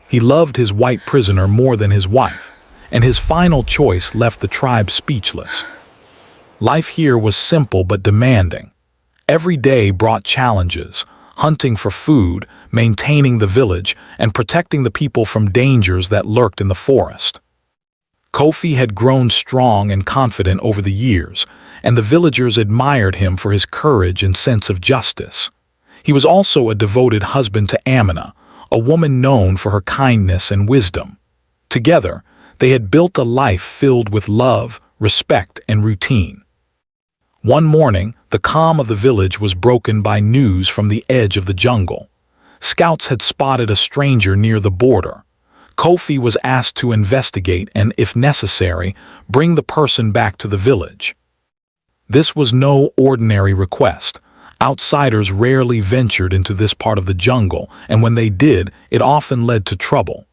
He loved his white prisoner more than his wife, and his final choice left the tribe speechless. Life here was simple but demanding. Every day brought challenges: hunting for food, maintaining the village, and protecting the people from dangers that lurked in the forest. Kofi had grown strong and confident over the years, and the villagers admired him for his courage and sense of justice. He was also a devoted husband to Amina, a woman known for her kindness and wisdom. Together, they had built a life filled with love, respect, and routine. One morning, the calm of the village was broken by news from the edge of the jungle. Scouts had spotted a stranger near the border. Kofi was asked to investigate and, if necessary, bring the person back to the village. This was no ordinary request. Outsiders rarely ventured into this part of the jungle, and when they did, it often led to trouble.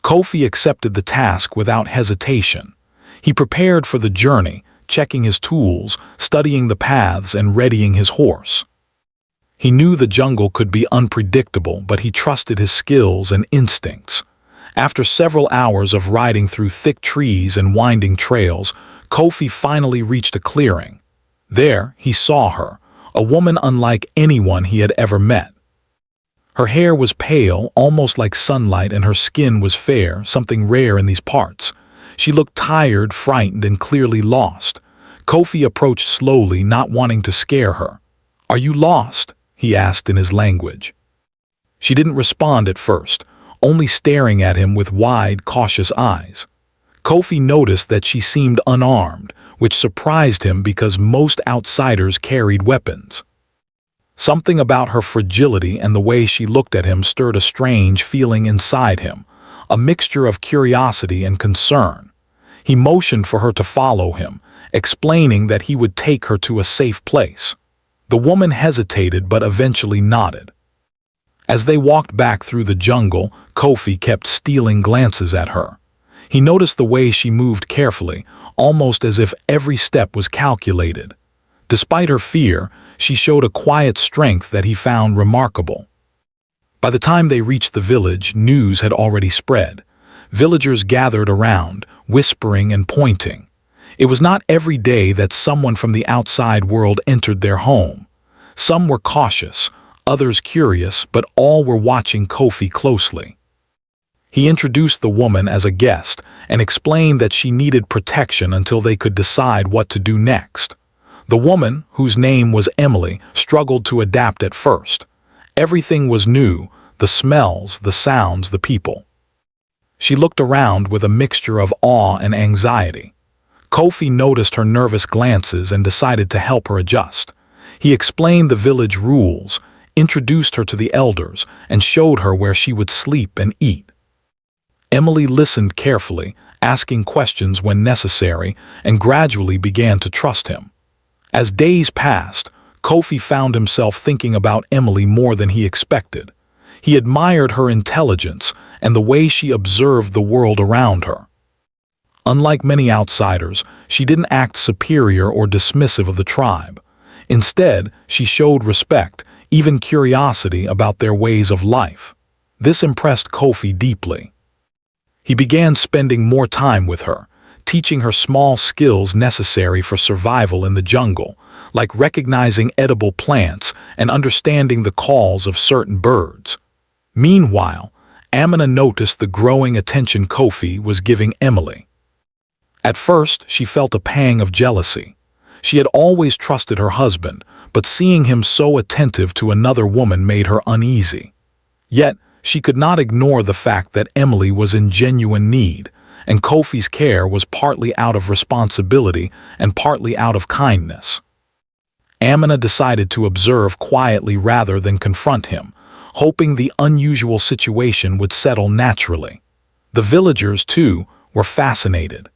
Kofi accepted the task without hesitation. He prepared for the journey, checking his tools, studying the paths, and readying his horse. He knew the jungle could be unpredictable, but he trusted his skills and instincts. After several hours of riding through thick trees and winding trails, Kofi finally reached a clearing. There, he saw her, a woman unlike anyone he had ever met. Her hair was pale, almost like sunlight, and her skin was fair, something rare in these parts. She looked tired, frightened, and clearly lost. Kofi approached slowly, not wanting to scare her. "Are you lost?" he asked in his language. She didn't respond at first, only staring at him with wide, cautious eyes. Kofi noticed that she seemed unarmed, which surprised him because most outsiders carried weapons. Something about her fragility and the way she looked at him stirred a strange feeling inside him, a mixture of curiosity and concern. He motioned for her to follow him, explaining that he would take her to a safe place. The woman hesitated but eventually nodded. As they walked back through the jungle, Kofi kept stealing glances at her. He noticed the way she moved carefully, almost as if every step was calculated. Despite her fear, she showed a quiet strength that he found remarkable. By the time they reached the village, news had already spread. Villagers gathered around, whispering and pointing. It was not every day that someone from the outside world entered their home. Some were cautious, others curious, but all were watching Kofi closely. He introduced the woman as a guest and explained that she needed protection until they could decide what to do next. The woman, whose name was Emily, struggled to adapt at first. Everything was new: the smells, the sounds, the people. She looked around with a mixture of awe and anxiety. Kofi noticed her nervous glances and decided to help her adjust. He explained the village rules, introduced her to the elders, and showed her where she would sleep and eat. Emily listened carefully, asking questions when necessary, and gradually began to trust him. As days passed, Kofi found himself thinking about Emily more than he expected. He admired her intelligence and the way she observed the world around her. Unlike many outsiders, she didn't act superior or dismissive of the tribe. Instead, she showed respect, even curiosity about their ways of life. This impressed Kofi deeply. He began spending more time with her, teaching her small skills necessary for survival in the jungle, like recognizing edible plants and understanding the calls of certain birds. Meanwhile, Amina noticed the growing attention Kofi was giving Emily. At first, she felt a pang of jealousy. She had always trusted her husband, but seeing him so attentive to another woman made her uneasy. Yet, she could not ignore the fact that Emily was in genuine need, and Kofi's care was partly out of responsibility and partly out of kindness. Amina decided to observe quietly rather than confront him, hoping the unusual situation would settle naturally. The villagers, too, were fascinated.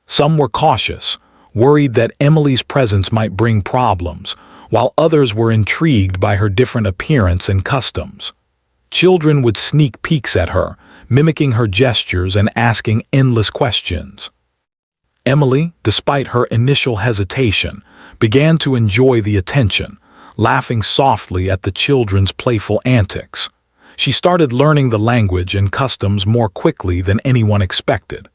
Some were cautious, worried that Emily's presence might bring problems, while others were intrigued by her different appearance and customs. Children would sneak peeks at her, mimicking her gestures and asking endless questions. Emily, despite her initial hesitation, began to enjoy the attention, laughing softly at the children's playful antics. She started learning the language and customs more quickly than anyone expected.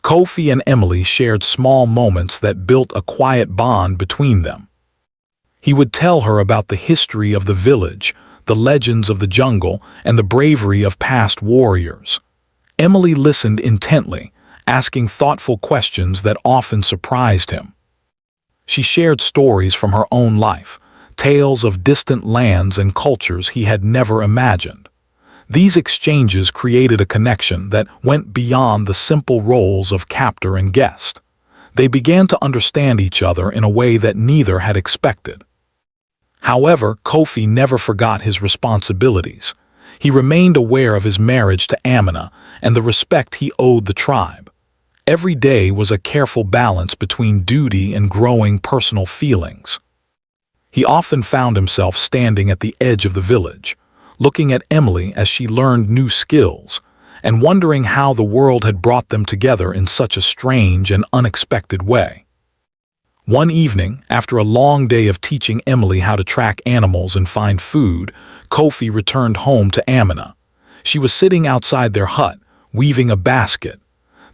Kofi and Emily shared small moments that built a quiet bond between them. He would tell her about the history of the village, the legends of the jungle, and the bravery of past warriors. Emily listened intently, asking thoughtful questions that often surprised him. She shared stories from her own life, tales of distant lands and cultures he had never imagined. These exchanges created a connection that went beyond the simple roles of captor and guest. They began to understand each other in a way that neither had expected. However, Kofi never forgot his responsibilities. He remained aware of his marriage to Amina and the respect he owed the tribe. Every day was a careful balance between duty and growing personal feelings. He often found himself standing at the edge of the village, looking at Emily as she learned new skills, and wondering how the world had brought them together in such a strange and unexpected way. One evening, after a long day of teaching Emily how to track animals and find food, Kofi returned home to Amina. She was sitting outside their hut, weaving a basket.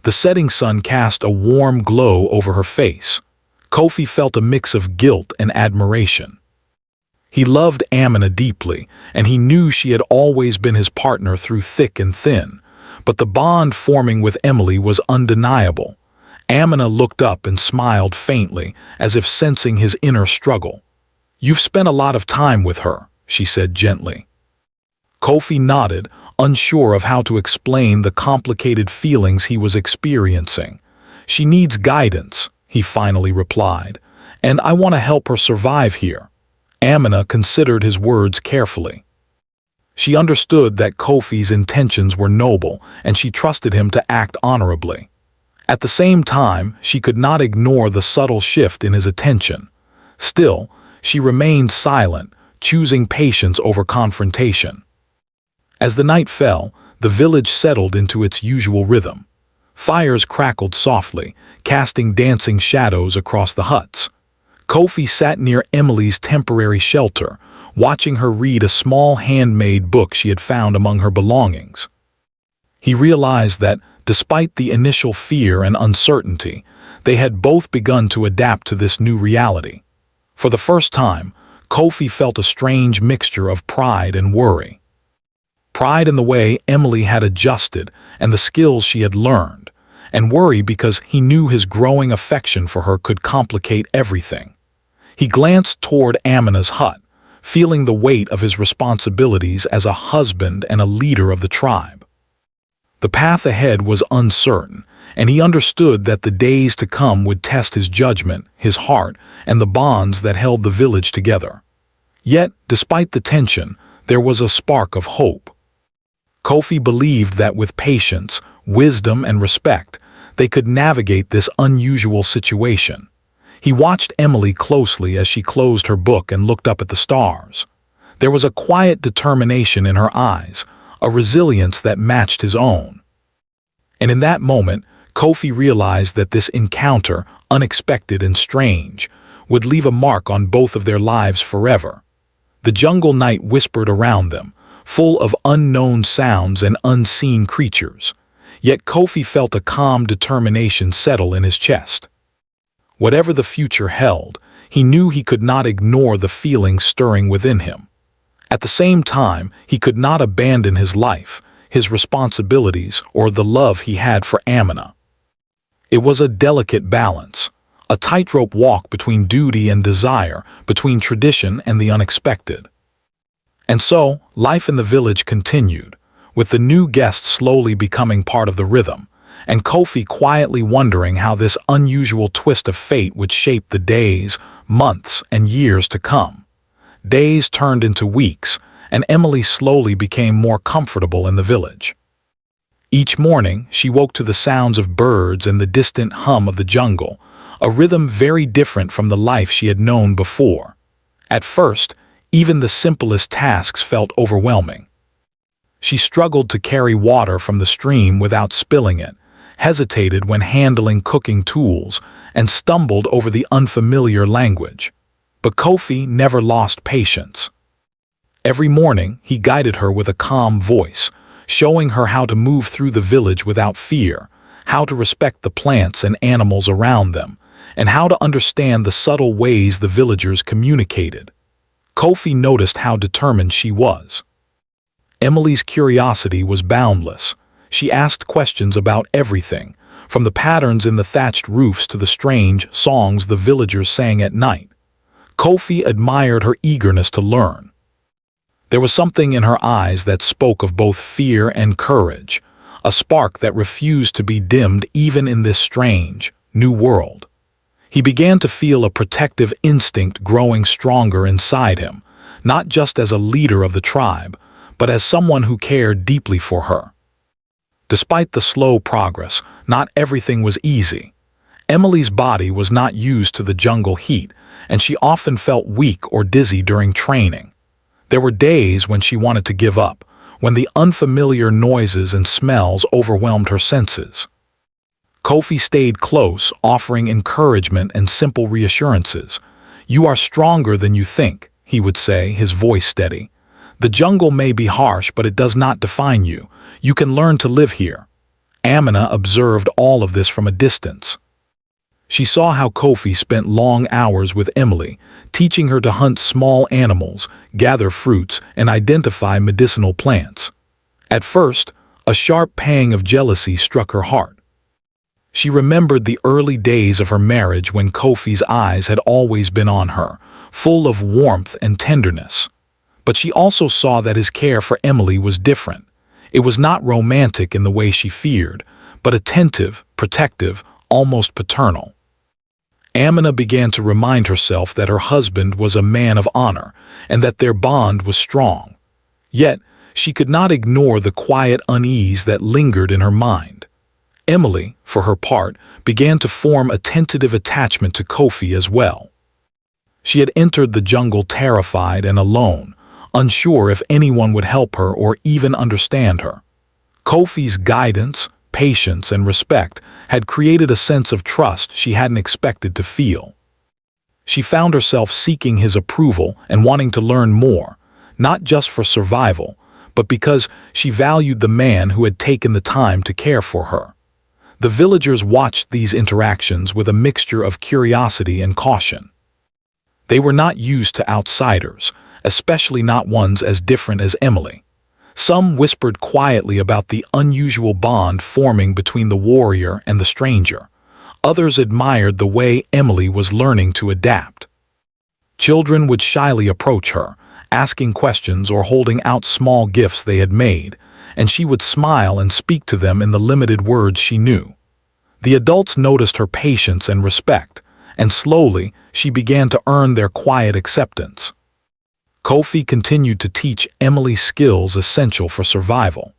The setting sun cast a warm glow over her face. Kofi felt a mix of guilt and admiration. He loved Amina deeply, and he knew she had always been his partner through thick and thin. But the bond forming with Emily was undeniable. Amina looked up and smiled faintly, as if sensing his inner struggle. "You've spent a lot of time with her," she said gently. Kofi nodded, unsure of how to explain the complicated feelings he was experiencing. "She needs guidance," he finally replied, "and I want to help her survive here." Amina considered his words carefully. She understood that Kofi's intentions were noble, and she trusted him to act honorably. At the same time, she could not ignore the subtle shift in his attention. Still, she remained silent, choosing patience over confrontation. As the night fell, the village settled into its usual rhythm. Fires crackled softly, casting dancing shadows across the huts. Kofi sat near Emily's temporary shelter, watching her read a small handmade book she had found among her belongings. He realized that, despite the initial fear and uncertainty, they had both begun to adapt to this new reality. For the first time, Kofi felt a strange mixture of pride and worry. Pride in the way Emily had adjusted and the skills she had learned, and worry because he knew his growing affection for her could complicate everything. He glanced toward Amina's hut, feeling the weight of his responsibilities as a husband and a leader of the tribe. The path ahead was uncertain, and he understood that the days to come would test his judgment, his heart, and the bonds that held the village together. Yet, despite the tension, there was a spark of hope. Kofi believed that with patience, wisdom, and respect, they could navigate this unusual situation. He watched Emily closely as she closed her book and looked up at the stars. There was a quiet determination in her eyes, a resilience that matched his own. And in that moment, Kofi realized that this encounter, unexpected and strange, would leave a mark on both of their lives forever. The jungle night whispered around them, full of unknown sounds and unseen creatures. Yet Kofi felt a calm determination settle in his chest. Whatever the future held, he knew he could not ignore the feelings stirring within him. At the same time, he could not abandon his life, his responsibilities, or the love he had for Amina. It was a delicate balance, a tightrope walk between duty and desire, between tradition and the unexpected. And so, life in the village continued, with the new guests slowly becoming part of the rhythm, and Kofi quietly wondering how this unusual twist of fate would shape the days, months, and years to come. Days turned into weeks, and Emily slowly became more comfortable in the village. Each morning, she woke to the sounds of birds and the distant hum of the jungle, a rhythm very different from the life she had known before. At first, even the simplest tasks felt overwhelming. She struggled to carry water from the stream without spilling it, hesitated when handling cooking tools, and stumbled over the unfamiliar language. But Kofi never lost patience. Every morning, he guided her with a calm voice, showing her how to move through the village without fear, how to respect the plants and animals around them, and how to understand the subtle ways the villagers communicated. Kofi noticed how determined she was. Emily's curiosity was boundless. She asked questions about everything, from the patterns in the thatched roofs to the strange songs the villagers sang at night. Kofi admired her eagerness to learn. There was something in her eyes that spoke of both fear and courage, a spark that refused to be dimmed even in this strange, new world. He began to feel a protective instinct growing stronger inside him, not just as a leader of the tribe, but as someone who cared deeply for her. Despite the slow progress, not everything was easy. Emily's body was not used to the jungle heat, and she often felt weak or dizzy during training. There were days when she wanted to give up, when the unfamiliar noises and smells overwhelmed her senses. Kofi stayed close, offering encouragement and simple reassurances. "You are stronger than you think," he would say, his voice steady. "The jungle may be harsh, but it does not define you. You can learn to live here." Amina observed all of this from a distance. She saw how Kofi spent long hours with Emily, teaching her to hunt small animals, gather fruits, and identify medicinal plants. At first, a sharp pang of jealousy struck her heart. She remembered the early days of her marriage when Kofi's eyes had always been on her, full of warmth and tenderness. But she also saw that his care for Emily was different. It was not romantic in the way she feared, but attentive, protective, almost paternal. Amina began to remind herself that her husband was a man of honor and that their bond was strong. Yet, she could not ignore the quiet unease that lingered in her mind. Emily, for her part, began to form a tentative attachment to Kofi as well. She had entered the jungle terrified and alone, unsure if anyone would help her or even understand her. Kofi's guidance, patience, and respect had created a sense of trust she hadn't expected to feel. She found herself seeking his approval and wanting to learn more, not just for survival, but because she valued the man who had taken the time to care for her. The villagers watched these interactions with a mixture of curiosity and caution. They were not used to outsiders, especially not ones as different as Emily. Some whispered quietly about the unusual bond forming between the warrior and the stranger. Others admired the way Emily was learning to adapt. Children would shyly approach her, asking questions or holding out small gifts they had made, and she would smile and speak to them in the limited words she knew. The adults noticed her patience and respect, and slowly she began to earn their quiet acceptance. Kofi continued to teach Emily skills essential for survival.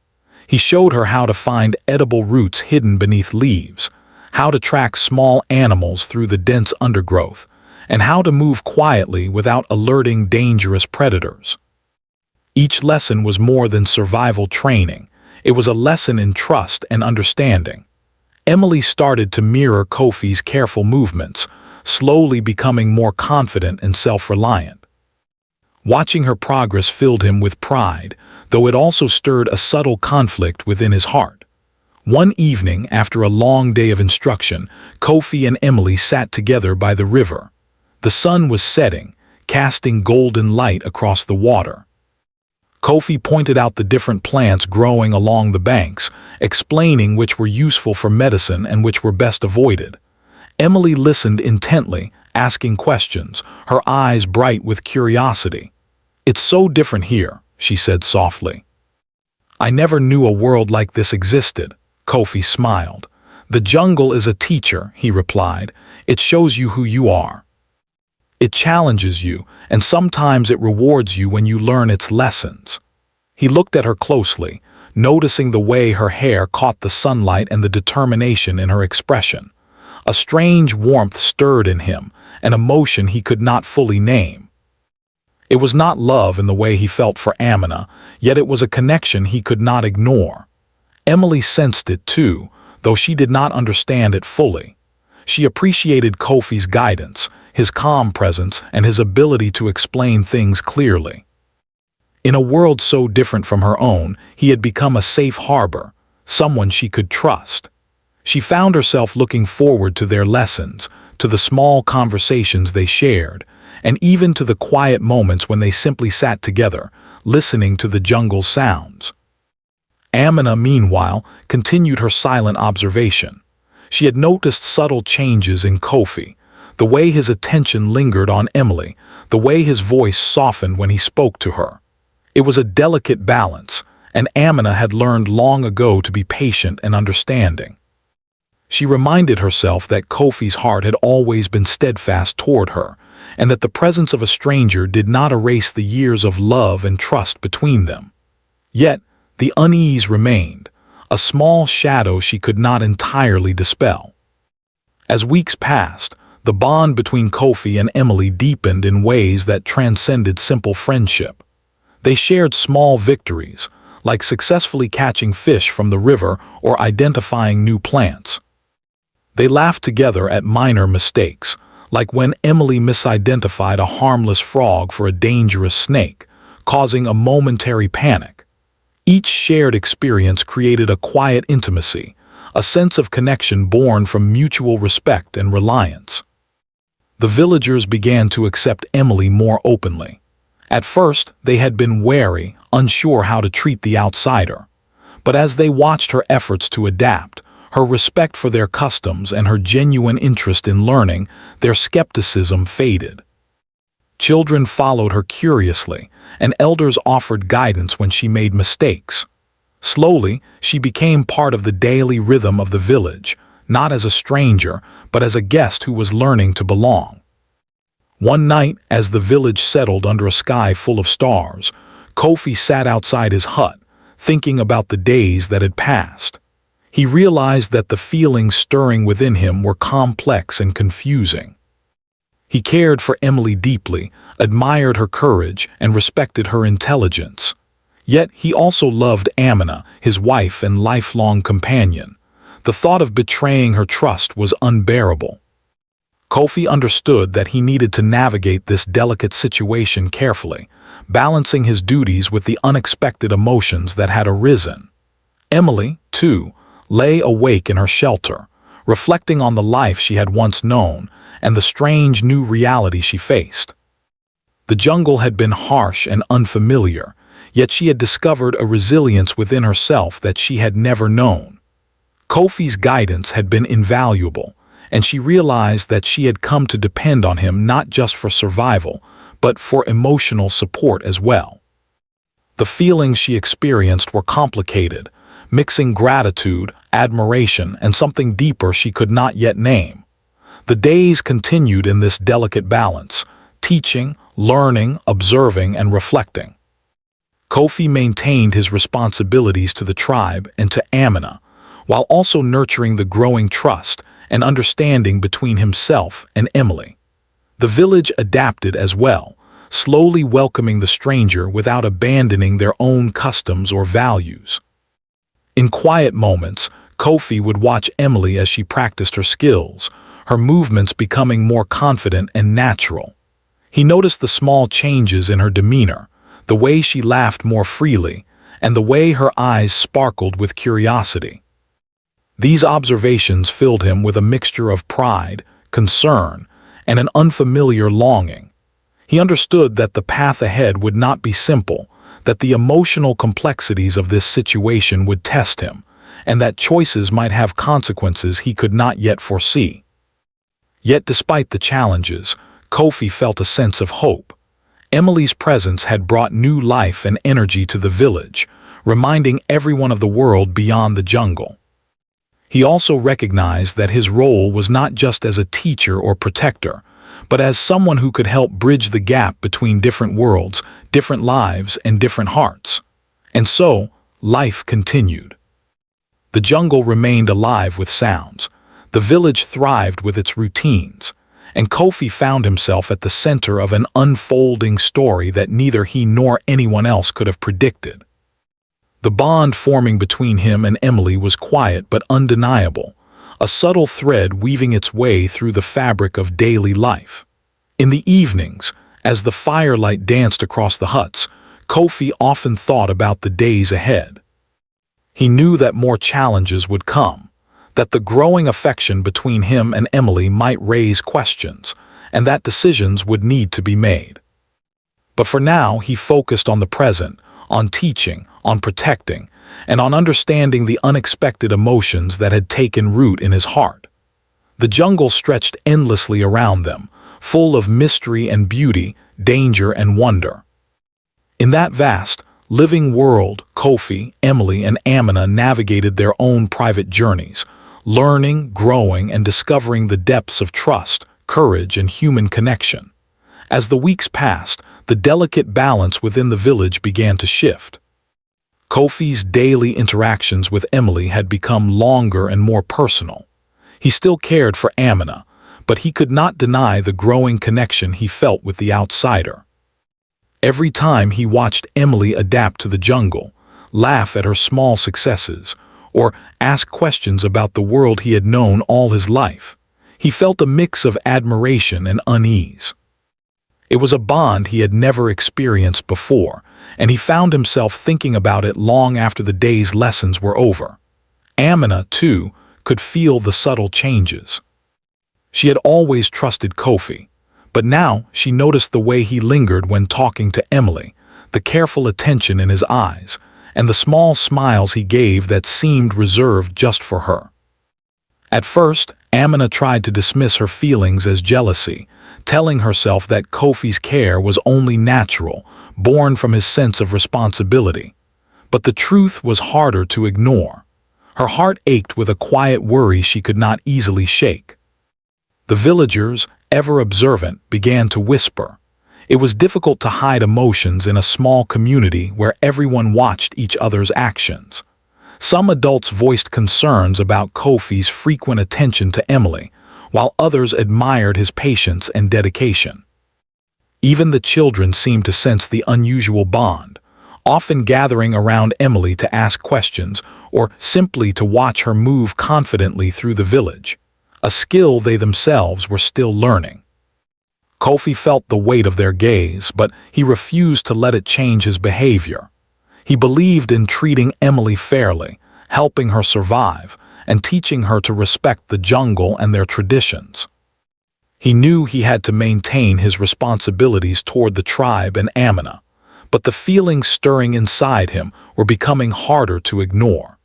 He showed her how to find edible roots hidden beneath leaves, how to track small animals through the dense undergrowth, and how to move quietly without alerting dangerous predators. Each lesson was more than survival training. It was a lesson in trust and understanding. Emily started to mirror Kofi's careful movements, slowly becoming more confident and self-reliant. Watching her progress filled him with pride, though it also stirred a subtle conflict within his heart. One evening, after a long day of instruction, Kofi and Emily sat together by the river. The sun was setting, casting golden light across the water. Kofi pointed out the different plants growing along the banks, explaining which were useful for medicine and which were best avoided. Emily listened intently, asking questions, her eyes bright with curiosity. "It's so different here," she said softly. "I never knew a world like this existed," Kofi smiled. "The jungle is a teacher," he replied. "It shows you who you are. It challenges you, and sometimes it rewards you when you learn its lessons." He looked at her closely, noticing the way her hair caught the sunlight and the determination in her expression. A strange warmth stirred in him, an emotion he could not fully name. It was not love in the way he felt for Amina, yet it was a connection he could not ignore. Emily sensed it too, though she did not understand it fully. She appreciated Kofi's guidance, his calm presence, and his ability to explain things clearly. In a world so different from her own, he had become a safe harbor, someone she could trust. She found herself looking forward to their lessons, to the small conversations they shared, and even to the quiet moments when they simply sat together, listening to the jungle's sounds. Amina, meanwhile, continued her silent observation. She had noticed subtle changes in Kofi, the way his attention lingered on Emily, the way his voice softened when he spoke to her. It was a delicate balance, and Amina had learned long ago to be patient and understanding. She reminded herself that Kofi's heart had always been steadfast toward her, and that the presence of a stranger did not erase the years of love and trust between them. Yet, the unease remained, a small shadow she could not entirely dispel. As weeks passed, the bond between Kofi and Emily deepened in ways that transcended simple friendship. They shared small victories, like successfully catching fish from the river or identifying new plants. They laughed together at minor mistakes, like when Emily misidentified a harmless frog for a dangerous snake, causing a momentary panic. Each shared experience created a quiet intimacy, a sense of connection born from mutual respect and reliance. The villagers began to accept Emily more openly. At first, they had been wary, unsure how to treat the outsider. But as they watched her efforts to adapt, her respect for their customs and her genuine interest in learning, their skepticism faded. Children followed her curiously, and elders offered guidance when she made mistakes. Slowly, she became part of the daily rhythm of the village, not as a stranger, but as a guest who was learning to belong. One night, as the village settled under a sky full of stars, Kofi sat outside his hut, thinking about the days that had passed. He realized that the feelings stirring within him were complex and confusing. He cared for Emily deeply, admired her courage, and respected her intelligence. Yet he also loved Amina, his wife and lifelong companion. The thought of betraying her trust was unbearable. Kofi understood that he needed to navigate this delicate situation carefully, balancing his duties with the unexpected emotions that had arisen. Emily, too, lay awake in her shelter, reflecting on the life she had once known and the strange new reality she faced. The jungle had been harsh and unfamiliar, yet she had discovered a resilience within herself that she had never known. Kofi's guidance had been invaluable, and she realized that she had come to depend on him not just for survival, but for emotional support as well. The feelings she experienced were complicated, mixing gratitude, admiration, and something deeper she could not yet name. The days continued in this delicate balance, teaching, learning, observing, and reflecting. Kofi maintained his responsibilities to the tribe and to Amina, while also nurturing the growing trust and understanding between himself and Emily. The village adapted as well, slowly welcoming the stranger without abandoning their own customs or values. In quiet moments, Kofi would watch Emily as she practiced her skills, her movements becoming more confident and natural. He noticed the small changes in her demeanor, the way she laughed more freely, and the way her eyes sparkled with curiosity. These observations filled him with a mixture of pride, concern, and an unfamiliar longing. He understood that the path ahead would not be simple, that the emotional complexities of this situation would test him, and that choices might have consequences he could not yet foresee. Yet despite the challenges, Kofi felt a sense of hope. Emily's presence had brought new life and energy to the village, reminding everyone of the world beyond the jungle. He also recognized that his role was not just as a teacher or protector, but as someone who could help bridge the gap between different worlds, different lives, and different hearts. And so, life continued. The jungle remained alive with sounds. The village thrived with its routines, and Kofi found himself at the center of an unfolding story that neither he nor anyone else could have predicted. The bond forming between him and Emily was quiet but undeniable, a subtle thread weaving its way through the fabric of daily life. In the evenings, as the firelight danced across the huts, Kofi often thought about the days ahead. He knew that more challenges would come, that the growing affection between him and Emily might raise questions, and that decisions would need to be made. But for now, he focused on the present, on teaching, on protecting, and on understanding the unexpected emotions that had taken root in his heart. The jungle stretched endlessly around them, full of mystery and beauty, danger and wonder. In that vast, living world, Kofi, Emily, and Amina navigated their own private journeys, learning, growing, and discovering the depths of trust, courage, and human connection. As the weeks passed, the delicate balance within the village began to shift. Kofi's daily interactions with Emily had become longer and more personal. He still cared for Amina, but he could not deny the growing connection he felt with the outsider. Every time he watched Emily adapt to the jungle, laugh at her small successes, or ask questions about the world he had known all his life, he felt a mix of admiration and unease. It was a bond he had never experienced before, and he found himself thinking about it long after the day's lessons were over. Amina, too, could feel the subtle changes. She had always trusted Kofi, but now she noticed the way he lingered when talking to Emily, the careful attention in his eyes, and the small smiles he gave that seemed reserved just for her. At first, Amina tried to dismiss her feelings as jealousy, telling herself that Kofi's care was only natural, born from his sense of responsibility. But the truth was harder to ignore. Her heart ached with a quiet worry she could not easily shake. The villagers, ever observant, began to whisper. It was difficult to hide emotions in a small community where everyone watched each other's actions. Some adults voiced concerns about Kofi's frequent attention to Emily, while others admired his patience and dedication. Even the children seemed to sense the unusual bond, often gathering around Emily to ask questions or simply to watch her move confidently through the village, a skill they themselves were still learning. Kofi felt the weight of their gaze, but he refused to let it change his behavior. He believed in treating Emily fairly, helping her survive, and teaching her to respect the jungle and their traditions. He knew he had to maintain his responsibilities toward the tribe and Amina, but the feelings stirring inside him were becoming harder to ignore.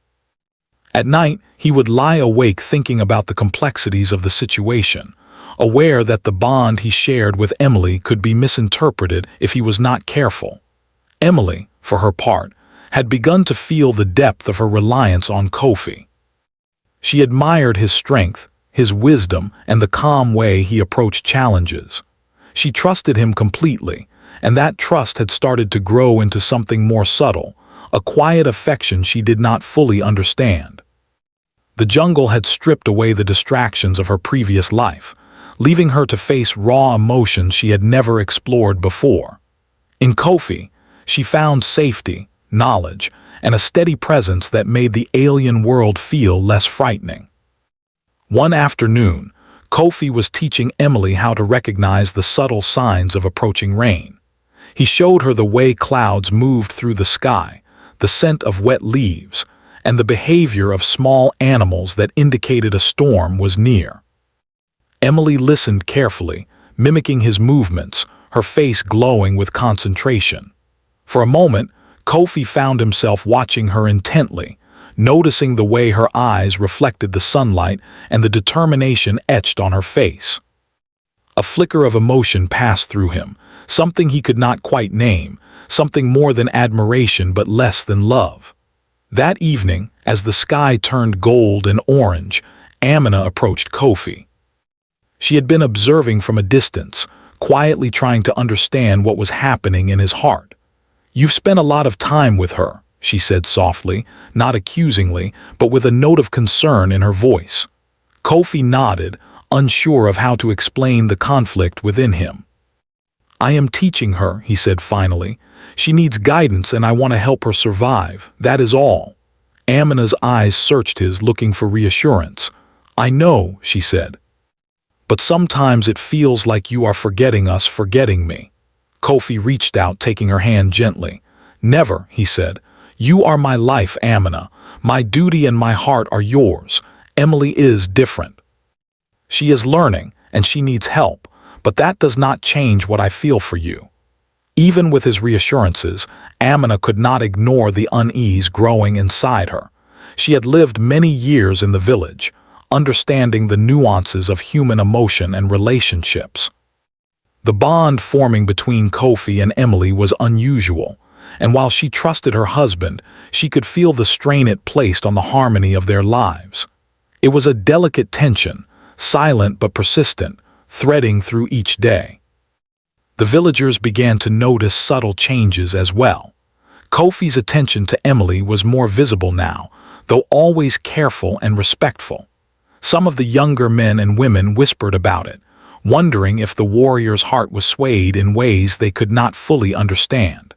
At night, he would lie awake thinking about the complexities of the situation, aware that the bond he shared with Emily could be misinterpreted if he was not careful. Emily, for her part, had begun to feel the depth of her reliance on Kofi. She admired his strength, his wisdom, and the calm way he approached challenges. She trusted him completely, and that trust had started to grow into something more subtle, a quiet affection she did not fully understand. The jungle had stripped away the distractions of her previous life, leaving her to face raw emotions she had never explored before. In Kofi, she found safety, knowledge, and a steady presence that made the alien world feel less frightening. One afternoon, Kofi was teaching Emily how to recognize the subtle signs of approaching rain. He showed her the way clouds moved through the sky, the scent of wet leaves, and the behavior of small animals that indicated a storm was near. Emily listened carefully, mimicking his movements, her face glowing with concentration. For a moment, Kofi found himself watching her intently, noticing the way her eyes reflected the sunlight and the determination etched on her face. A flicker of emotion passed through him, something he could not quite name, something more than admiration but less than love. That evening, as the sky turned gold and orange, Amina approached Kofi. She had been observing from a distance, quietly trying to understand what was happening in his heart. "You've spent a lot of time with her," she said softly, not accusingly, but with a note of concern in her voice. Kofi nodded, unsure of how to explain the conflict within him. "I am teaching her," he said finally. "She needs guidance and I want to help her survive, that is all." Amina's eyes searched his, looking for reassurance. "I know," she said. "But sometimes it feels like you are forgetting us, forgetting me." Kofi reached out, taking her hand gently. "Never," he said. "You are my life, Amina. My duty and my heart are yours. Emily is different. She is learning, and she needs help, but that does not change what I feel for you." Even with his reassurances, Amina could not ignore the unease growing inside her. She had lived many years in the village, understanding the nuances of human emotion and relationships. The bond forming between Kofi and Emily was unusual, and while she trusted her husband, she could feel the strain it placed on the harmony of their lives. It was a delicate tension, silent but persistent, threading through each day. The villagers began to notice subtle changes as well. Kofi's attention to Emily was more visible now, though always careful and respectful. Some of the younger men and women whispered about it, wondering if the warrior's heart was swayed in ways they could not fully understand.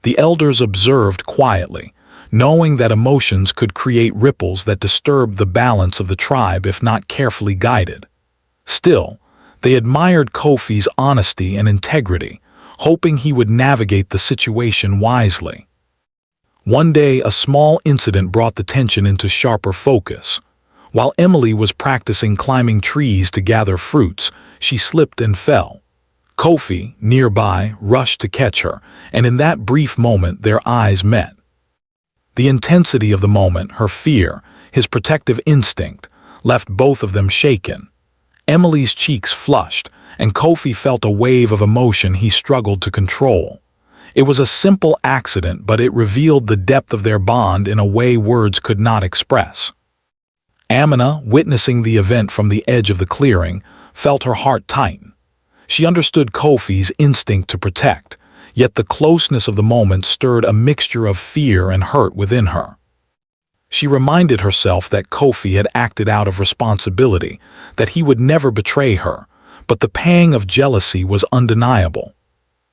The elders observed quietly, knowing that emotions could create ripples that disturbed the balance of the tribe if not carefully guided. Still, they admired Kofi's honesty and integrity, hoping he would navigate the situation wisely. One day, a small incident brought the tension into sharper focus. While Emily was practicing climbing trees to gather fruits, she slipped and fell. Kofi, nearby, rushed to catch her, and in that brief moment their eyes met. The intensity of the moment, her fear, his protective instinct, left both of them shaken. Emily's cheeks flushed, and Kofi felt a wave of emotion he struggled to control. It was a simple accident, but it revealed the depth of their bond in a way words could not express. Amina, witnessing the event from the edge of the clearing, felt her heart tighten. She understood Kofi's instinct to protect, yet the closeness of the moment stirred a mixture of fear and hurt within her. She reminded herself that Kofi had acted out of responsibility, that he would never betray her, but the pang of jealousy was undeniable.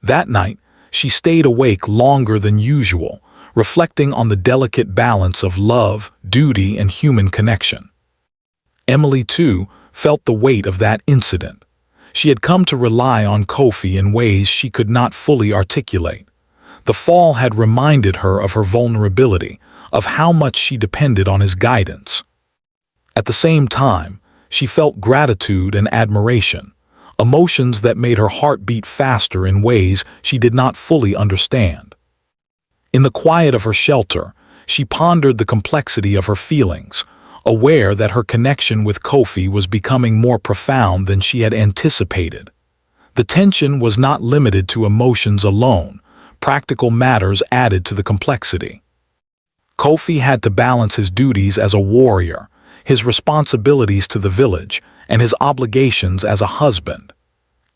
That night, she stayed awake longer than usual, reflecting on the delicate balance of love, duty, and human connection. Emily, too, felt the weight of that incident. She had come to rely on Kofi in ways she could not fully articulate. The fall had reminded her of her vulnerability, of how much she depended on his guidance. At the same time, she felt gratitude and admiration, emotions that made her heart beat faster in ways she did not fully understand. In the quiet of her shelter, she pondered the complexity of her feelings, aware that her connection with Kofi was becoming more profound than she had anticipated. The tension was not limited to emotions alone. Practical matters added to the complexity. Kofi had to balance his duties as a warrior, his responsibilities to the village, and his obligations as a husband.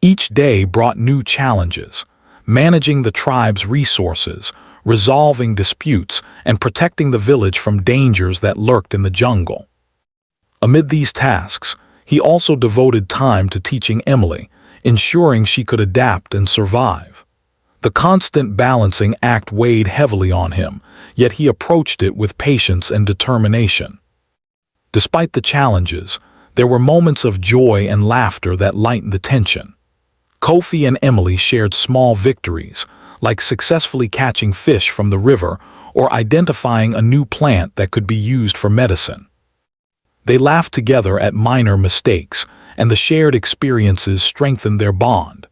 Each day brought new challenges, managing the tribe's resources, resolving disputes, and protecting the village from dangers that lurked in the jungle. Amid these tasks, he also devoted time to teaching Emily, ensuring she could adapt and survive. The constant balancing act weighed heavily on him, yet he approached it with patience and determination. Despite the challenges, there were moments of joy and laughter that lightened the tension. Kofi and Emily shared small victories, like successfully catching fish from the river or identifying a new plant that could be used for medicine. They laughed together at minor mistakes, and the shared experiences strengthened their bond.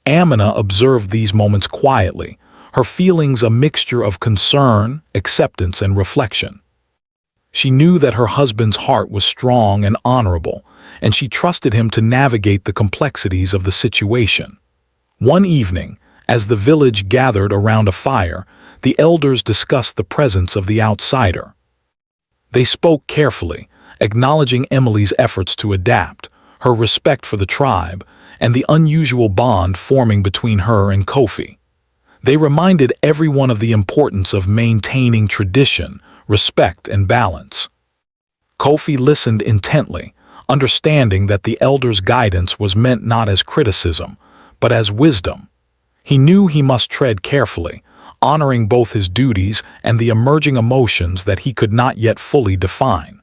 Amina observed these moments quietly, her feelings a mixture of concern, acceptance, and reflection. She knew that her husband's heart was strong and honorable, and she trusted him to navigate the complexities of the situation. One evening, as the village gathered around a fire, the elders discussed the presence of the outsider. They spoke carefully, acknowledging Emily's efforts to adapt, her respect for the tribe, and the unusual bond forming between her and Kofi. They reminded everyone of the importance of maintaining tradition, respect, and balance. Kofi listened intently, understanding that the elders' guidance was meant not as criticism, but as wisdom. He knew he must tread carefully, honoring both his duties and the emerging emotions that he could not yet fully define.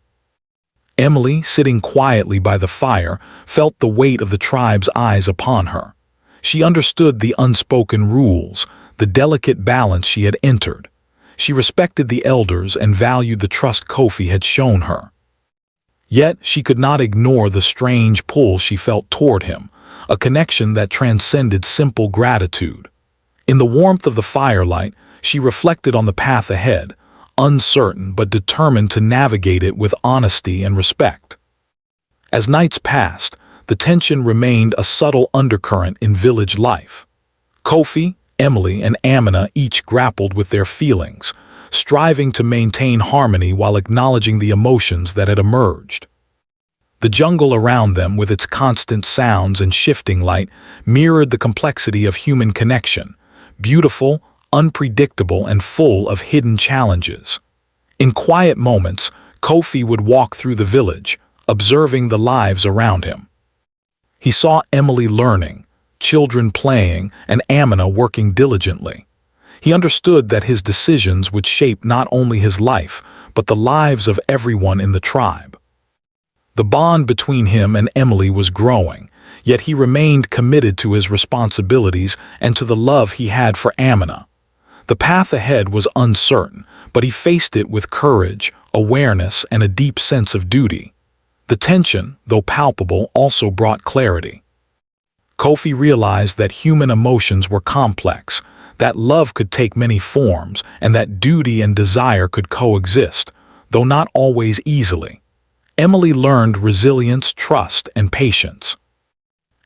Emily, sitting quietly by the fire, felt the weight of the tribe's eyes upon her. She understood the unspoken rules, the delicate balance she had entered. She respected the elders and valued the trust Kofi had shown her. Yet she could not ignore the strange pull she felt toward him, a connection that transcended simple gratitude. In the warmth of the firelight, she reflected on the path ahead, uncertain but determined to navigate it with honesty and respect. As nights passed, the tension remained a subtle undercurrent in village life. Kofi, Emily, and Amina each grappled with their feelings, striving to maintain harmony while acknowledging the emotions that had emerged. The jungle around them, with its constant sounds and shifting light, mirrored the complexity of human connection, beautiful, unpredictable, and full of hidden challenges. In quiet moments, Kofi would walk through the village, observing the lives around him. He saw Emily learning, children playing, and Amina working diligently. He understood that his decisions would shape not only his life, but the lives of everyone in the tribe. The bond between him and Emily was growing, yet he remained committed to his responsibilities and to the love he had for Amina. The path ahead was uncertain, but he faced it with courage, awareness, and a deep sense of duty. The tension, though palpable, also brought clarity. Kofi realized that human emotions were complex, that love could take many forms, and that duty and desire could coexist, though not always easily. Emily learned resilience, trust, and patience.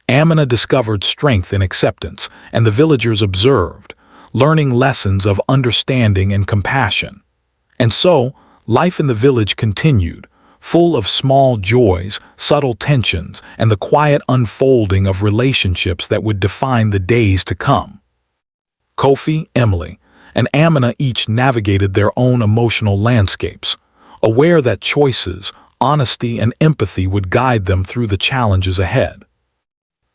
Amina discovered strength in acceptance, and the villagers observed, learning lessons of understanding and compassion. And so, life in the village continued, full of small joys, subtle tensions, and the quiet unfolding of relationships that would define the days to come. Kofi, Emily, and Amina each navigated their own emotional landscapes, aware that choices, honesty, and empathy would guide them through the challenges ahead.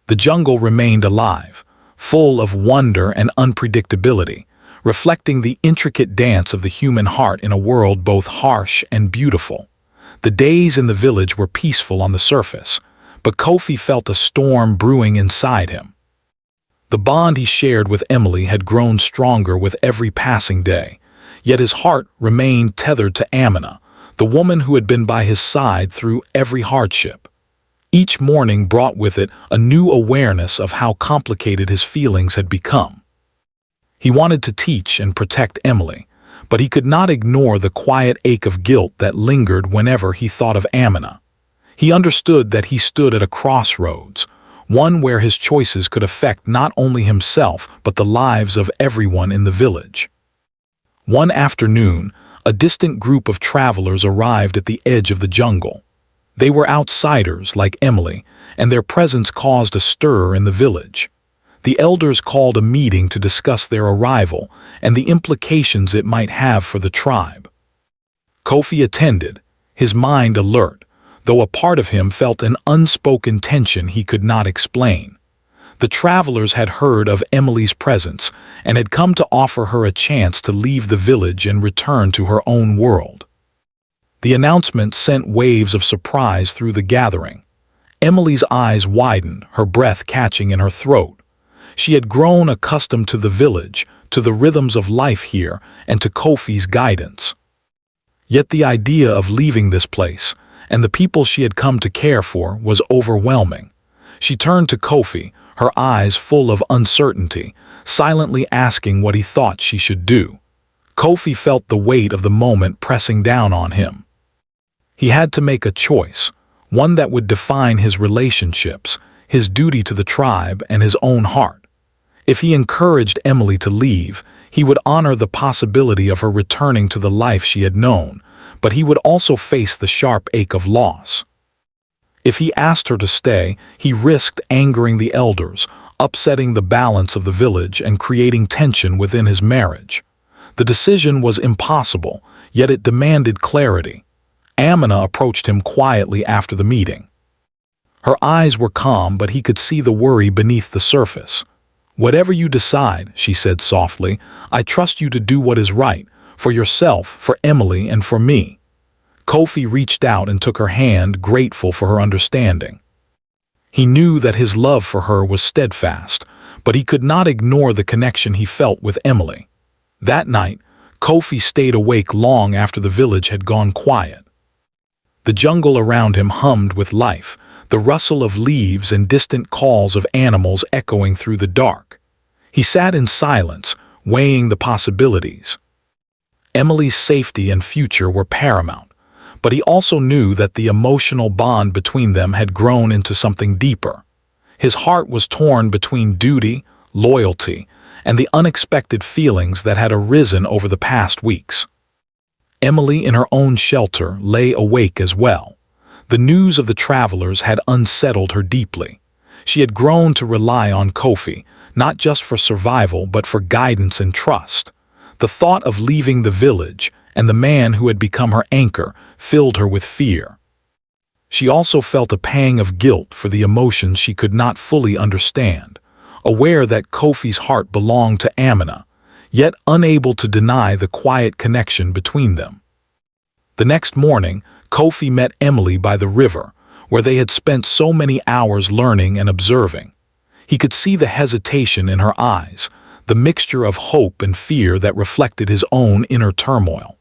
The jungle remained alive, full of wonder and unpredictability, reflecting the intricate dance of the human heart in a world both harsh and beautiful. The days in the village were peaceful on the surface, but Kofi felt a storm brewing inside him. The bond he shared with Emily had grown stronger with every passing day, yet his heart remained tethered to Amina, the woman who had been by his side through every hardship. Each morning brought with it a new awareness of how complicated his feelings had become. He wanted to teach and protect Emily, but he could not ignore the quiet ache of guilt that lingered whenever he thought of Amina. He understood that he stood at a crossroads, one where his choices could affect not only himself but the lives of everyone in the village. One afternoon, a distant group of travelers arrived at the edge of the jungle. They were outsiders like Emily, and their presence caused a stir in the village. The elders called a meeting to discuss their arrival and the implications it might have for the tribe. Kofi attended, his mind alert, though a part of him felt an unspoken tension he could not explain. The travelers had heard of Emily's presence and had come to offer her a chance to leave the village and return to her own world. The announcement sent waves of surprise through the gathering. Emily's eyes widened, her breath catching in her throat. She had grown accustomed to the village, to the rhythms of life here, and to Kofi's guidance. Yet the idea of leaving this place, and the people she had come to care for, was overwhelming. She turned to Kofi, her eyes full of uncertainty, silently asking what he thought she should do. Kofi felt the weight of the moment pressing down on him. He had to make a choice, one that would define his relationships, his duty to the tribe, and his own heart. If he encouraged Emily to leave, he would honor the possibility of her returning to the life she had known, but he would also face the sharp ache of loss. If he asked her to stay, he risked angering the elders, upsetting the balance of the village, and creating tension within his marriage. The decision was impossible, yet it demanded clarity. Amina approached him quietly after the meeting. Her eyes were calm, but he could see the worry beneath the surface. "Whatever you decide," she said softly, "I trust you to do what is right, for yourself, for Emily, and for me." Kofi reached out and took her hand, grateful for her understanding. He knew that his love for her was steadfast, but he could not ignore the connection he felt with Emily. That night, Kofi stayed awake long after the village had gone quiet. The jungle around him hummed with life, the rustle of leaves and distant calls of animals echoing through the dark. He sat in silence, weighing the possibilities. Emily's safety and future were paramount, but he also knew that the emotional bond between them had grown into something deeper. His heart was torn between duty, loyalty, and the unexpected feelings that had arisen over the past weeks. Emily, in her own shelter, lay awake as well. The news of the travelers had unsettled her deeply. She had grown to rely on Kofi, not just for survival but for guidance and trust. The thought of leaving the village and the man who had become her anchor filled her with fear. She also felt a pang of guilt for the emotions she could not fully understand, aware that Kofi's heart belonged to Amina, yet unable to deny the quiet connection between them. The next morning, Kofi met Emily by the river, where they had spent so many hours learning and observing. He could see the hesitation in her eyes, the mixture of hope and fear that reflected his own inner turmoil.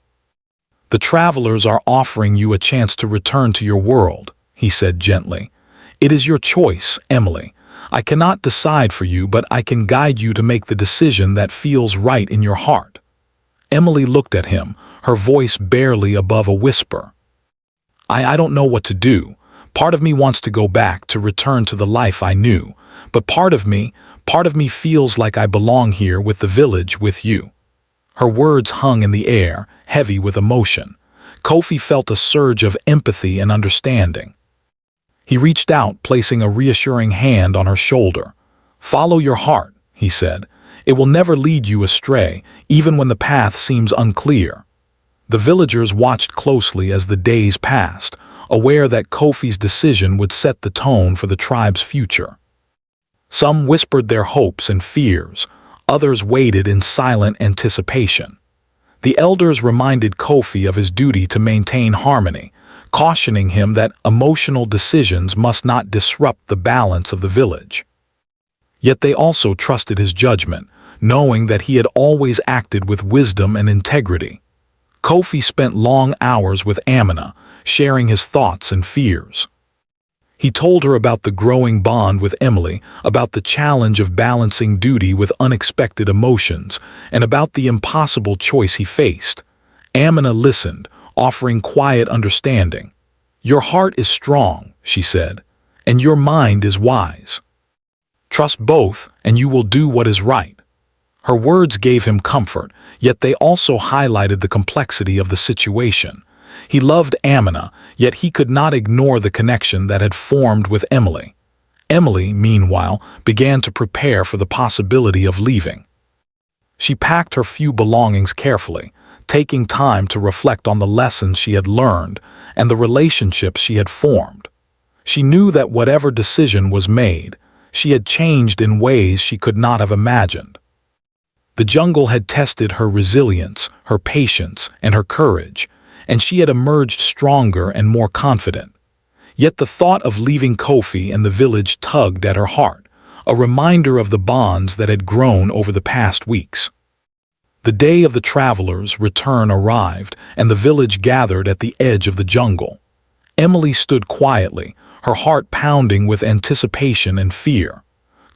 "The travelers are offering you a chance to return to your world," he said gently. "It is your choice, Emily. I cannot decide for you, but I can guide you to make the decision that feels right in your heart." Emily looked at him, her voice barely above a whisper. I don't know what to do. Part of me wants to go back, to return to the life I knew, but part of me feels like I belong here with the village, with you." Her words hung in the air, heavy with emotion. Kofi felt a surge of empathy and understanding. He reached out, placing a reassuring hand on her shoulder. "Follow your heart," he said. "It will never lead you astray, even when the path seems unclear." The villagers watched closely as the days passed, aware that Kofi's decision would set the tone for the tribe's future. Some whispered their hopes and fears, others waited in silent anticipation. The elders reminded Kofi of his duty to maintain harmony, cautioning him that emotional decisions must not disrupt the balance of the village. Yet they also trusted his judgment, knowing that he had always acted with wisdom and integrity. Kofi spent long hours with Amina, sharing his thoughts and fears. He told her about the growing bond with Emily, about the challenge of balancing duty with unexpected emotions, and about the impossible choice he faced. Amina listened, offering quiet understanding. "Your heart is strong," she said, "and your mind is wise. Trust both, and you will do what is right." Her words gave him comfort, yet they also highlighted the complexity of the situation. He loved Amina, yet he could not ignore the connection that had formed with Emily. Emily, meanwhile, began to prepare for the possibility of leaving. She packed her few belongings carefully, taking time to reflect on the lessons she had learned and the relationships she had formed. She knew that whatever decision was made, she had changed in ways she could not have imagined. The jungle had tested her resilience, her patience, and her courage, and she had emerged stronger and more confident. Yet the thought of leaving Kofi and the village tugged at her heart, a reminder of the bonds that had grown over the past weeks. The day of the travelers' return arrived, and the village gathered at the edge of the jungle. Emily stood quietly, her heart pounding with anticipation and fear.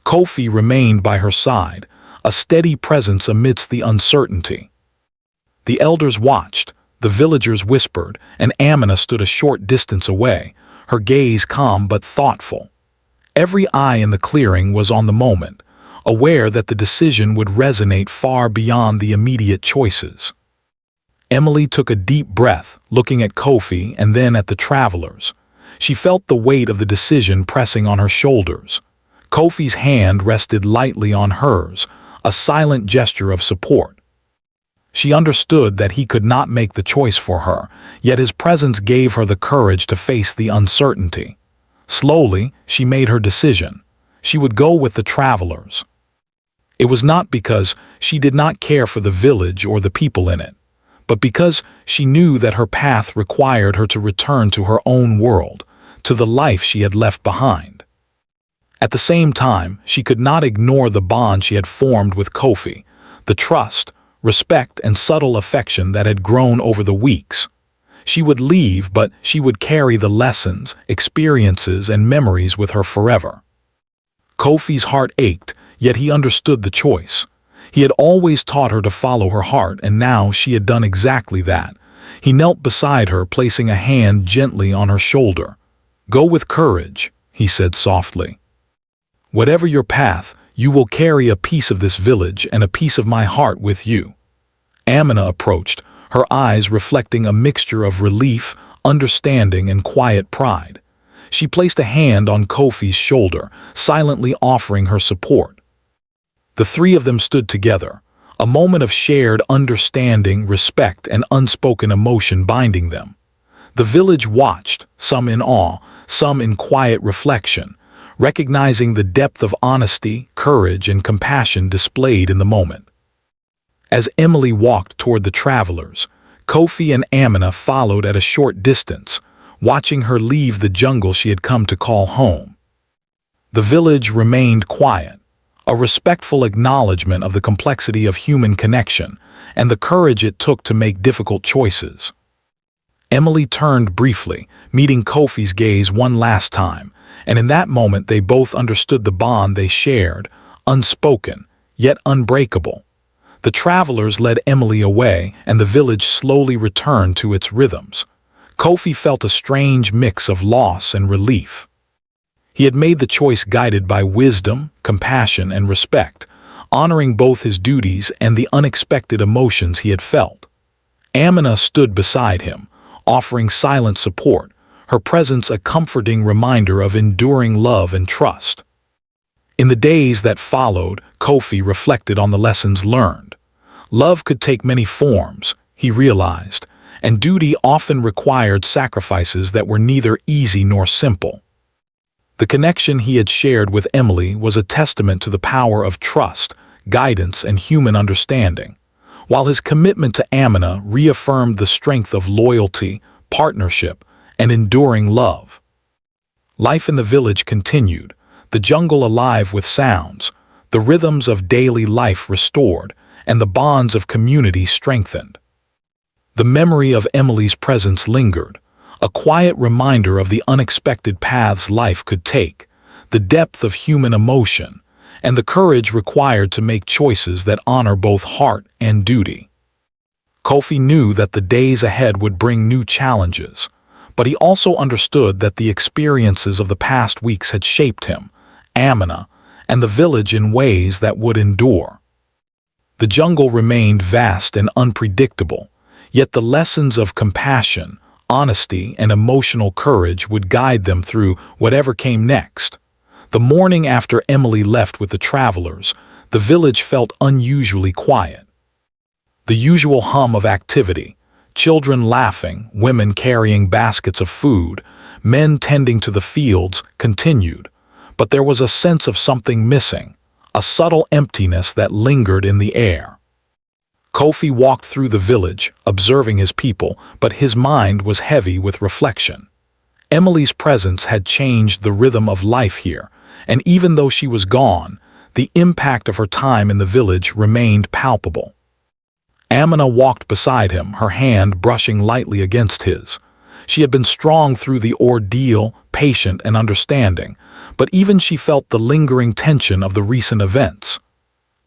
Kofi remained by her side, a steady presence amidst the uncertainty. The elders watched, the villagers whispered, and Amina stood a short distance away, her gaze calm but thoughtful. Every eye in the clearing was on the moment, aware that the decision would resonate far beyond the immediate choices. Emily took a deep breath, looking at Kofi and then at the travelers. She felt the weight of the decision pressing on her shoulders. Kofi's hand rested lightly on hers, a silent gesture of support. She understood that he could not make the choice for her, yet his presence gave her the courage to face the uncertainty. Slowly, she made her decision. She would go with the travelers. It was not because she did not care for the village or the people in it, but because she knew that her path required her to return to her own world, to the life she had left behind. At the same time, she could not ignore the bond she had formed with Kofi, the trust, respect, and subtle affection that had grown over the weeks. She would leave, but she would carry the lessons, experiences, and memories with her forever. Kofi's heart ached, yet he understood the choice. He had always taught her to follow her heart, and now she had done exactly that. He knelt beside her, placing a hand gently on her shoulder. "Go with courage," he said softly. "Whatever your path, you will carry a piece of this village and a piece of my heart with you." Amina approached, her eyes reflecting a mixture of relief, understanding, and quiet pride. She placed a hand on Kofi's shoulder, silently offering her support. The three of them stood together, a moment of shared understanding, respect, and unspoken emotion binding them. The village watched, some in awe, some in quiet reflection, recognizing the depth of honesty, courage, and compassion displayed in the moment. As Emily walked toward the travelers, Kofi and Amina followed at a short distance, watching her leave the jungle she had come to call home. The village remained quiet, a respectful acknowledgement of the complexity of human connection and the courage it took to make difficult choices. Emily turned briefly, meeting Kofi's gaze one last time, and in that moment they both understood the bond they shared, unspoken, yet unbreakable. The travelers led Emily away, and the village slowly returned to its rhythms. Kofi felt a strange mix of loss and relief. He had made the choice guided by wisdom, compassion, and respect, honoring both his duties and the unexpected emotions he had felt. Amina stood beside him, offering silent support, her presence a comforting reminder of enduring love and trust. In the days that followed, Kofi reflected on the lessons learned. Love could take many forms, he realized, and duty often required sacrifices that were neither easy nor simple. The connection he had shared with Emily was a testament to the power of trust, guidance, and human understanding, while his commitment to Amina reaffirmed the strength of loyalty, partnership, and enduring love. Life in the village continued, the jungle alive with sounds, the rhythms of daily life restored, and the bonds of community strengthened. The memory of Emily's presence lingered, a quiet reminder of the unexpected paths life could take, the depth of human emotion, and the courage required to make choices that honor both heart and duty. Kofi knew that the days ahead would bring new challenges, but he also understood that the experiences of the past weeks had shaped him, Amina, and the village in ways that would endure. The jungle remained vast and unpredictable, yet the lessons of compassion, honesty, and emotional courage would guide them through whatever came next. The morning after Emily left with the travelers, the village felt unusually quiet. The usual hum of activity, children laughing, women carrying baskets of food, men tending to the fields, continued, but there was a sense of something missing, a subtle emptiness that lingered in the air. Kofi walked through the village, observing his people, but his mind was heavy with reflection. Emily's presence had changed the rhythm of life here, and even though she was gone, the impact of her time in the village remained palpable. Amina walked beside him, her hand brushing lightly against his. She had been strong through the ordeal, patient and understanding, but even she felt the lingering tension of the recent events.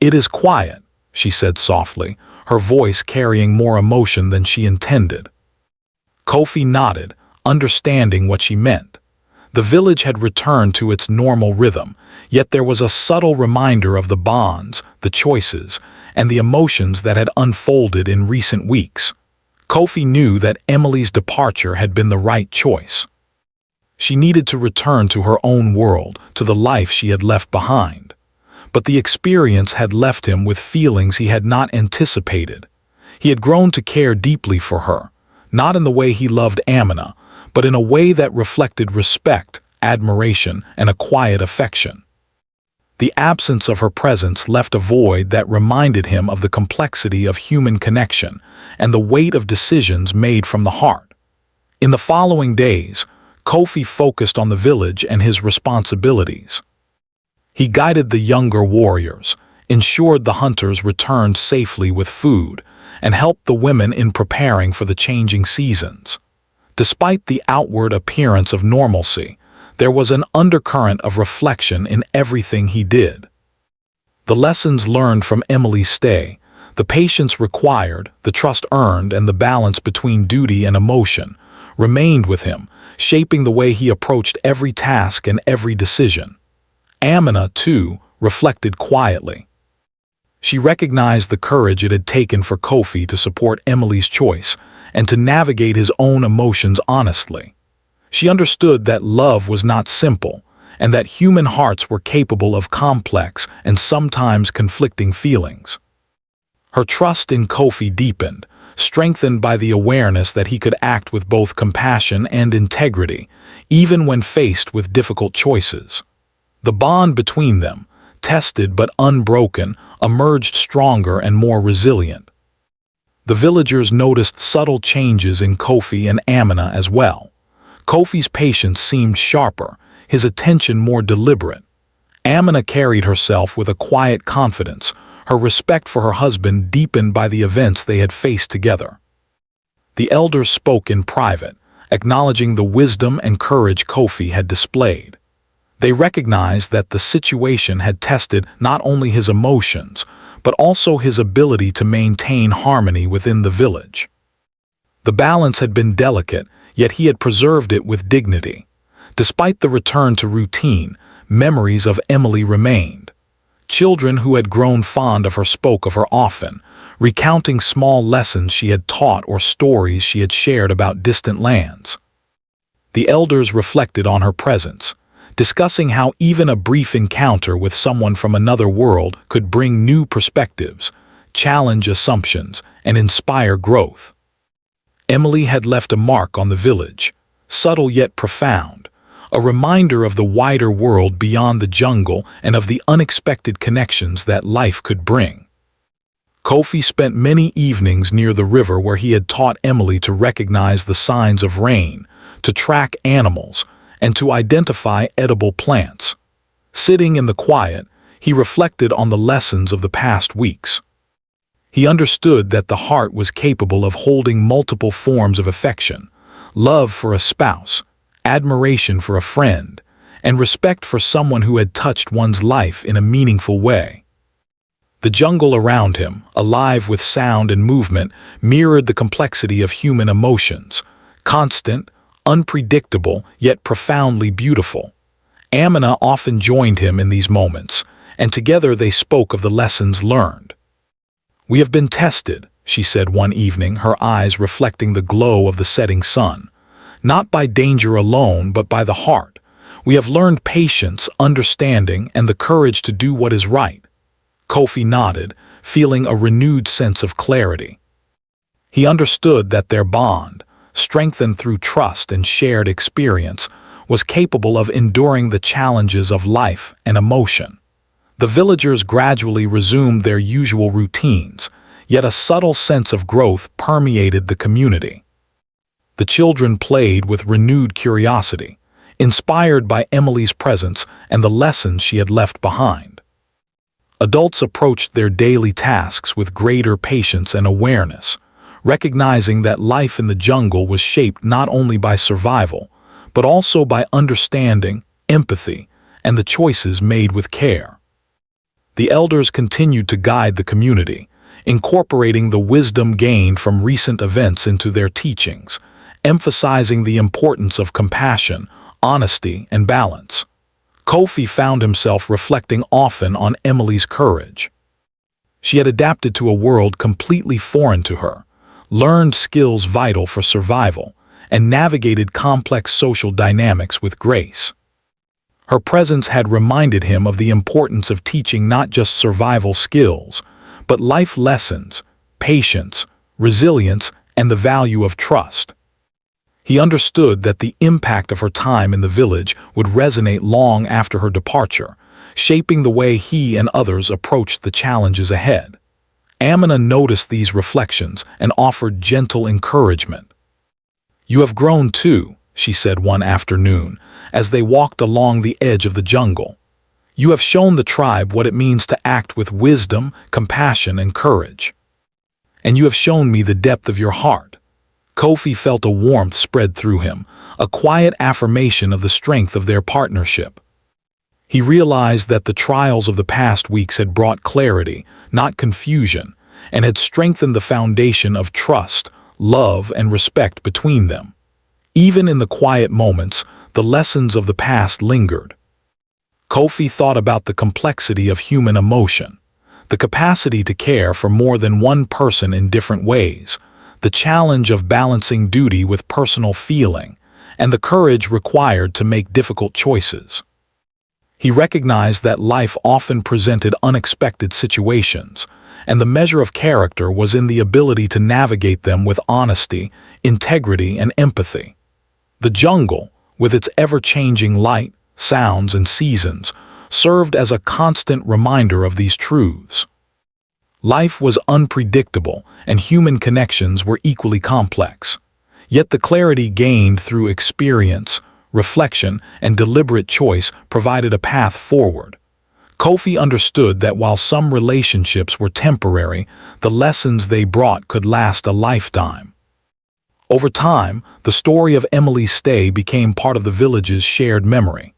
"It is quiet," she said softly, her voice carrying more emotion than she intended. Kofi nodded, understanding what she meant. The village had returned to its normal rhythm, yet there was a subtle reminder of the bonds, the choices, and the emotions that had unfolded in recent weeks. Kofi knew that Emily's departure had been the right choice. She needed to return to her own world, to the life she had left behind. But the experience had left him with feelings he had not anticipated. He had grown to care deeply for her, not in the way he loved Amina, but in a way that reflected respect, admiration, and a quiet affection. The absence of her presence left a void that reminded him of the complexity of human connection and the weight of decisions made from the heart. In the following days, Kofi focused on the village and his responsibilities. He guided the younger warriors, ensured the hunters returned safely with food, and helped the women in preparing for the changing seasons. Despite the outward appearance of normalcy, there was an undercurrent of reflection in everything he did. The lessons learned from Emily's stay, the patience required, the trust earned, and the balance between duty and emotion remained with him, shaping the way he approached every task and every decision. Amina, too, reflected quietly. She recognized the courage it had taken for Kofi to support Emily's choice and to navigate his own emotions honestly. She understood that love was not simple, and that human hearts were capable of complex and sometimes conflicting feelings. Her trust in Kofi deepened, strengthened by the awareness that he could act with both compassion and integrity, even when faced with difficult choices. The bond between them, tested but unbroken, emerged stronger and more resilient. The villagers noticed subtle changes in Kofi and Amina as well. Kofi's patience seemed sharper, his attention more deliberate. Amina carried herself with a quiet confidence, her respect for her husband deepened by the events they had faced together. The elders spoke in private, acknowledging the wisdom and courage Kofi had displayed. They recognized that the situation had tested not only his emotions, but also his ability to maintain harmony within the village. The balance had been delicate, yet he had preserved it with dignity. Despite the return to routine, memories of Emily remained. Children who had grown fond of her spoke of her often, recounting small lessons she had taught or stories she had shared about distant lands. The elders reflected on her presence, discussing how even a brief encounter with someone from another world could bring new perspectives, challenge assumptions, and inspire growth. Emily had left a mark on the village, subtle yet profound, a reminder of the wider world beyond the jungle and of the unexpected connections that life could bring. Kofi spent many evenings near the river where he had taught Emily to recognize the signs of rain, to track animals, and to identify edible plants. Sitting in the quiet, he reflected on the lessons of the past weeks. He understood that the heart was capable of holding multiple forms of affection: love for a spouse, admiration for a friend, and respect for someone who had touched one's life in a meaningful way. The jungle around him, alive with sound and movement, mirrored the complexity of human emotions, constant, unpredictable, yet profoundly beautiful. Amina often joined him in these moments, and together they spoke of the lessons learned. "We have been tested," she said one evening, her eyes reflecting the glow of the setting sun. "Not by danger alone, but by the heart. We have learned patience, understanding, and the courage to do what is right." Kofi nodded, feeling a renewed sense of clarity. He understood that their bond, strengthened through trust and shared experience, was capable of enduring the challenges of life and emotion. The villagers gradually resumed their usual routines, yet a subtle sense of growth permeated the community. The children played with renewed curiosity, inspired by Emily's presence and the lessons she had left behind. Adults approached their daily tasks with greater patience and awareness, recognizing that life in the jungle was shaped not only by survival, but also by understanding, empathy, and the choices made with care. The elders continued to guide the community, incorporating the wisdom gained from recent events into their teachings, emphasizing the importance of compassion, honesty, and balance. Kofi found himself reflecting often on Emily's courage. She had adapted to a world completely foreign to her, learned skills vital for survival, and navigated complex social dynamics with grace. Her presence had reminded him of the importance of teaching not just survival skills, but life lessons, patience, resilience, and the value of trust. He understood that the impact of her time in the village would resonate long after her departure, shaping the way he and others approached the challenges ahead. Amina noticed these reflections and offered gentle encouragement. "You have grown too," she said one afternoon, as they walked along the edge of the jungle. You have shown the tribe what it means to act with wisdom, compassion, and courage. And you have shown me the depth of your heart." Kofi felt a warmth spread through him, a quiet affirmation of the strength of their partnership. He realized that the trials of the past weeks had brought clarity, not confusion, and had strengthened the foundation of trust, love, and respect between them. Even in the quiet moments, the lessons of the past lingered. Kofi thought about the complexity of human emotion, the capacity to care for more than one person in different ways, the challenge of balancing duty with personal feeling, and the courage required to make difficult choices. He recognized that life often presented unexpected situations, and the measure of character was in the ability to navigate them with honesty, integrity, and empathy. The jungle, with its ever-changing light, sounds, and seasons, served as a constant reminder of these truths. Life was unpredictable, and human connections were equally complex. Yet the clarity gained through experience, reflection, and deliberate choice provided a path forward. Kofi understood that while some relationships were temporary, the lessons they brought could last a lifetime. Over time, the story of Emily's stay became part of the village's shared memory.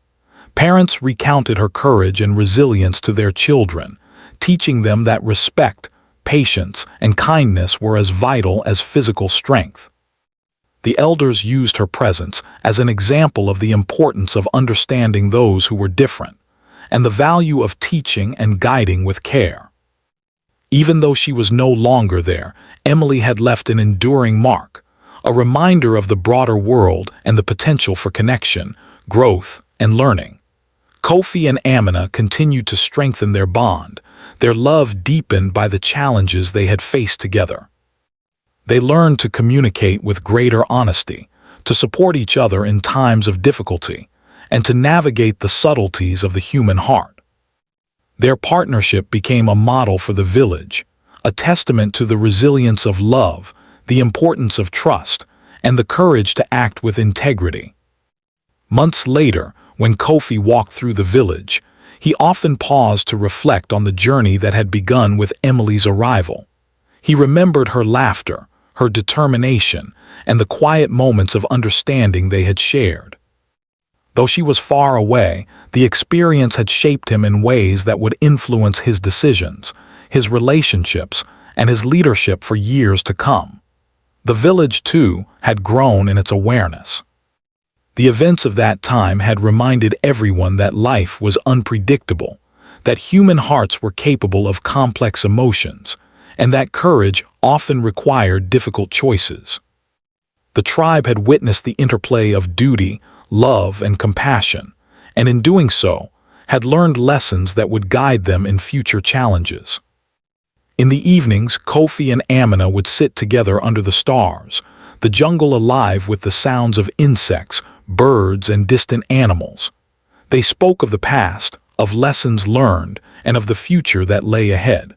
Parents recounted her courage and resilience to their children, teaching them that respect, patience, and kindness were as vital as physical strength. The elders used her presence as an example of the importance of understanding those who were different, and the value of teaching and guiding with care. Even though she was no longer there, Emily had left an enduring mark, a reminder of the broader world and the potential for connection, growth, and learning. Kofi and Amina continued to strengthen their bond, their love deepened by the challenges they had faced together. They learned to communicate with greater honesty, to support each other in times of difficulty, and to navigate the subtleties of the human heart. Their partnership became a model for the village, a testament to the resilience of love, the importance of trust, and the courage to act with integrity. Months later, when Kofi walked through the village, he often paused to reflect on the journey that had begun with Emily's arrival. He remembered her laughter, her determination, and the quiet moments of understanding they had shared. Though she was far away, the experience had shaped him in ways that would influence his decisions, his relationships, and his leadership for years to come. The village, too, had grown in its awareness. The events of that time had reminded everyone that life was unpredictable, that human hearts were capable of complex emotions, and that courage often required difficult choices. The tribe had witnessed the interplay of duty, love, and compassion, and in doing so, had learned lessons that would guide them in future challenges. In the evenings, Kofi and Amina would sit together under the stars, the jungle alive with the sounds of insects, birds, and distant animals. They spoke of the past, of lessons learned, and of the future that lay ahead.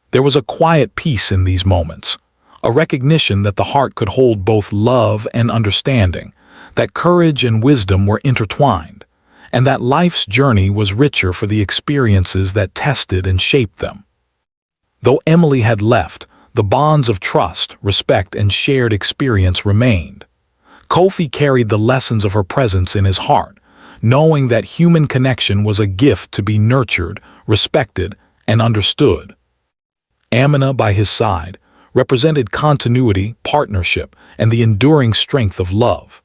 There was a quiet peace in these moments, a recognition that the heart could hold both love and understanding, that courage and wisdom were intertwined, and that life's journey was richer for the experiences that tested and shaped them. Though Emily had left, the bonds of trust, respect, and shared experience remained. Kofi carried the lessons of her presence in his heart, knowing that human connection was a gift to be nurtured, respected, and understood. Amina, by his side, represented continuity, partnership, and the enduring strength of love.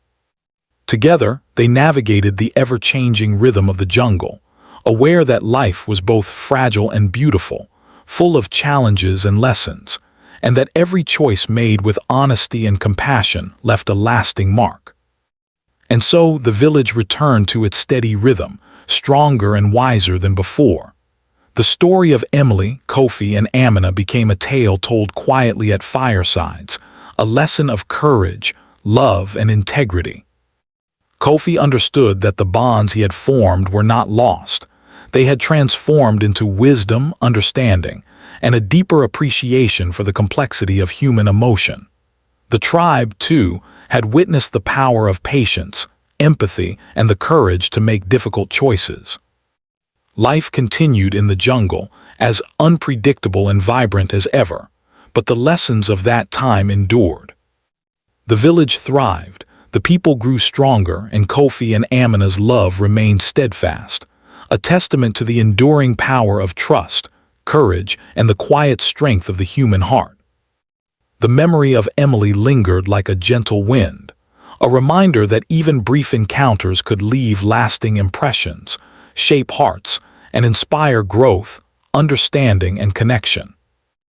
Together, they navigated the ever-changing rhythm of the jungle, aware that life was both fragile and beautiful, full of challenges and lessons, and that every choice made with honesty and compassion left a lasting mark. And so the village returned to its steady rhythm, stronger and wiser than before. The story of Emily, Kofi, and Amina became a tale told quietly at firesides, a lesson of courage, love, and integrity. Kofi understood that the bonds he had formed were not lost. They had transformed into wisdom, understanding, and a deeper appreciation for the complexity of human emotion. The tribe, too, had witnessed the power of patience, empathy, and the courage to make difficult choices. Life continued in the jungle, as unpredictable and vibrant as ever, but the lessons of that time endured. The village thrived, the people grew stronger, and Kofi and Amina's love remained steadfast, a testament to the enduring power of trust, courage, and the quiet strength of the human heart. The memory of Emily lingered like a gentle wind, a reminder that even brief encounters could leave lasting impressions, shape hearts, and inspire growth, understanding, and connection.